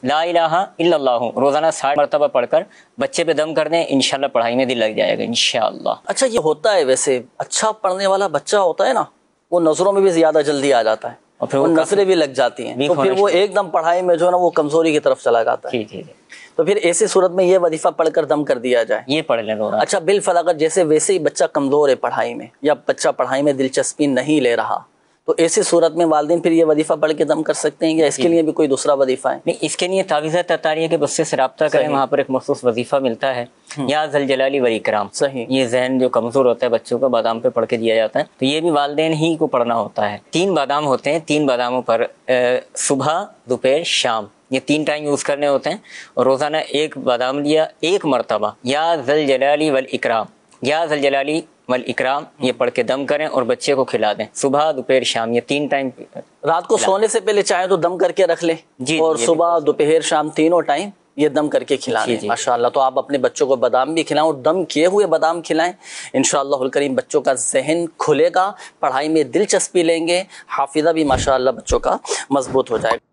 لا الہ الا اللہ روزانہ 60 مرتبہ پڑھ کر بچے پہ دم کر دیں، انشاءاللہ پڑھائی میں دل لگ جائے گا انشاءاللہ۔ اچھا یہ ہوتا ہے ویسے اچھا پڑھنے والا بچہ ہوتا ہے نا، وہ نظروں میں بھی زیادہ جلدی آ جاتا ہے اور پھر وہ وہ نظریں بھی لگ جاتی ہیں، تو پھر وہ ایک دم پڑھائی میں جو ہے نا وہ کمزوری کی طرف چلا جاتا ہے۔ جی جی جی، تو پھر ایسی صورت میں یہ وظیفہ پڑھ کر دم کر دیا جائے۔ یہ پڑھ لیں روزانہ۔ اچھا بالفعل اگر جیسے ویسے ہی بچہ کمزور ہے پڑھائی میں، یا بچہ پڑھائی میں دلچسپی نہیں لے رہا، تو ایسی صورت میں والدین پھر یہ وظیفہ پڑھ کے دم کر سکتے ہیں، یا اس کے لیے بھی کوئی دوسرا وظیفہ ہے؟ نہیں، اس کے لیے تعویذات عطا ہے کہ بچے سے رابطہ کریں، وہاں پر ایک مخصوص وظیفہ ملتا ہے، یا ذل جلالی والاکرام۔ صحیح۔ یہ ذہن جو کمزور ہوتا ہے بچوں کا بادام پہ پڑھ کے دیا جاتا ہے، تو یہ بھی والدین ہی کو پڑھنا ہوتا ہے۔ 3 بادام ہوتے ہیں، 3 باداموں پر صبح، دوپہر، شام، یہ 3 ٹائم یوز کرنے ہوتے ہیں، اور روزانہ 1 بادام لیا 1 مرتبہ، یا ذل جلالی والاکرام، یا ذل جلالی والاکرام، یہ پڑھ کے دم کریں اور بچے کو کھلا دیں صبح، دوپہر، شام، یہ 3 ٹائم۔ رات کو سونے سے پہلے چاہیں تو دم کر کے رکھ لیں، اور صبح، دوپہر، شام تینوں ٹائم یہ دم کر کے کھلائیں۔ ماشاءاللہ، تو آپ اپنے بچوں کو بادام بھی کھلائیں اور دم کیے ہوئے بادام کھلائیں، انشاءاللہ الکریم بچوں کا ذہن کھلے گا، پڑھائی میں دلچسپی لیں گے، حافظہ بھی ماشاءاللہ بچوں کا مضبوط ہو جائے گا۔